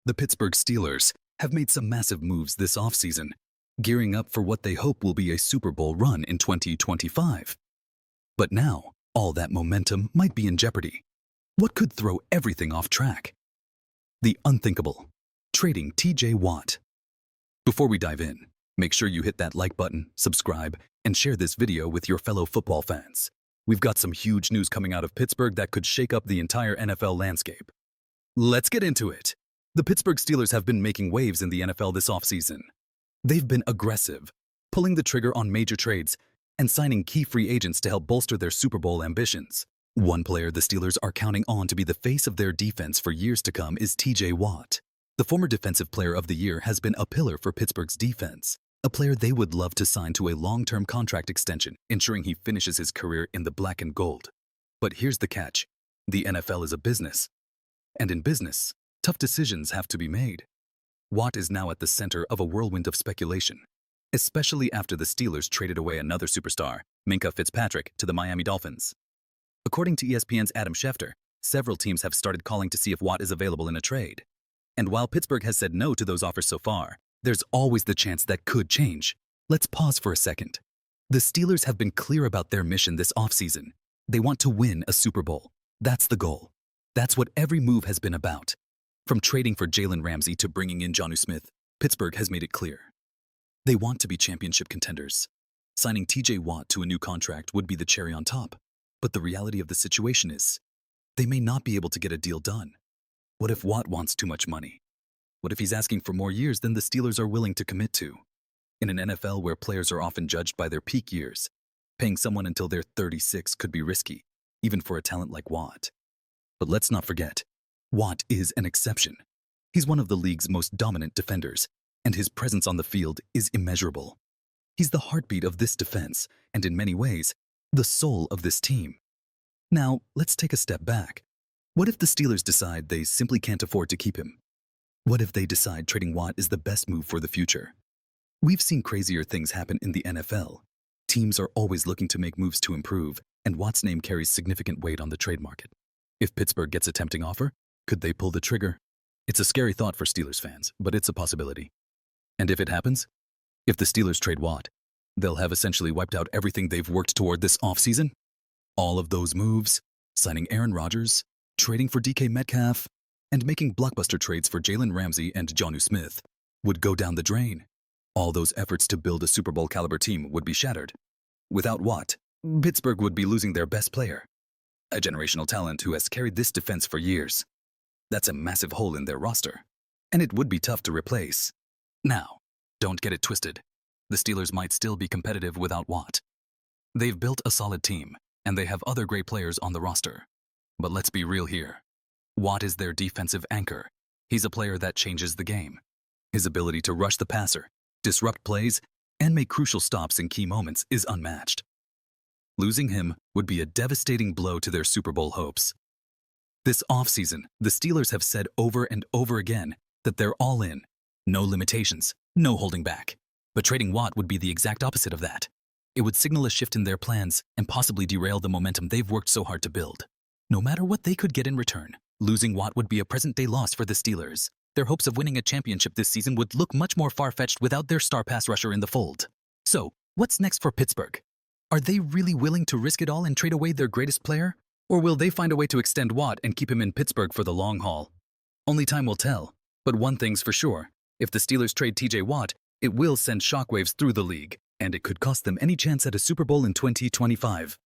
The Pittsburgh Steelers have made some massive moves this offseason, gearing up for what they hope will be a Super Bowl run in 2025. But now, all that momentum might be in jeopardy. What could throw everything off track? The unthinkable: trading TJ Watt. Before we dive in, make sure you hit that like button, subscribe, and share this video with your fellow football fans. We've got some huge news coming out of Pittsburgh that could shake up the entire NFL landscape. Let's get into it. The Pittsburgh Steelers have been making waves in the NFL this offseason. They've been aggressive, pulling the trigger on major trades and signing key free agents to help bolster their Super Bowl ambitions. One player the Steelers are counting on to be the face of their defense for years to come is TJ Watt. The former Defensive Player of the Year has been a pillar for Pittsburgh's defense, a player they would love to sign to a long-term contract extension, ensuring he finishes his career in the black and gold. But here's the catch: the NFL is a business, and in business, tough decisions have to be made. Watt is now at the center of a whirlwind of speculation, especially after the Steelers traded away another superstar, Minkah Fitzpatrick, to the Miami Dolphins. According to ESPN's Adam Schefter, several teams have started calling to see if Watt is available in a trade. And while Pittsburgh has said no to those offers so far, there's always the chance that could change. Let's pause for a second. The Steelers have been clear about their mission this offseason. They want to win a Super Bowl. That's the goal. That's what every move has been about. From trading for Jalen Ramsey to bringing in Jonnu Smith, Pittsburgh has made it clear. They want to be championship contenders. Signing TJ Watt to a new contract would be the cherry on top. But the reality of the situation is, they may not be able to get a deal done. What if Watt wants too much money? What if he's asking for more years than the Steelers are willing to commit to? In an NFL where players are often judged by their peak years, paying someone until they're 36 could be risky, even for a talent like Watt. But let's not forget, Watt is an exception. He's one of the league's most dominant defenders, and his presence on the field is immeasurable. He's the heartbeat of this defense, and in many ways, the soul of this team. Now, let's take a step back. What if the Steelers decide they simply can't afford to keep him? What if they decide trading Watt is the best move for the future? We've seen crazier things happen in the NFL. Teams are always looking to make moves to improve, and Watt's name carries significant weight on the trade market. If Pittsburgh gets a tempting offer, could they pull the trigger? It's a scary thought for Steelers fans, but it's a possibility. And if it happens, if the Steelers trade Watt, they'll have essentially wiped out everything they've worked toward this offseason. All of those moves, signing Aaron Rodgers, trading for DK Metcalf, and making blockbuster trades for Jalen Ramsey and Jonnu Smith, would go down the drain. All those efforts to build a Super Bowl caliber team would be shattered. Without Watt, Pittsburgh would be losing their best player, a generational talent who has carried this defense for years. That's a massive hole in their roster, and it would be tough to replace. Now, don't get it twisted. The Steelers might still be competitive without Watt. They've built a solid team, and they have other great players on the roster. But let's be real here. Watt is their defensive anchor. He's a player that changes the game. His ability to rush the passer, disrupt plays, and make crucial stops in key moments is unmatched. Losing him would be a devastating blow to their Super Bowl hopes. This offseason, the Steelers have said over and over again that they're all in. No limitations, no holding back. But trading Watt would be the exact opposite of that. It would signal a shift in their plans and possibly derail the momentum they've worked so hard to build. No matter what they could get in return, losing Watt would be a present-day loss for the Steelers. Their hopes of winning a championship this season would look much more far-fetched without their star pass rusher in the fold. So, what's next for Pittsburgh? Are they really willing to risk it all and trade away their greatest player? Or will they find a way to extend Watt and keep him in Pittsburgh for the long haul? Only time will tell. But one thing's for sure. If the Steelers trade TJ Watt, it will send shockwaves through the league, and it could cost them any chance at a Super Bowl in 2025.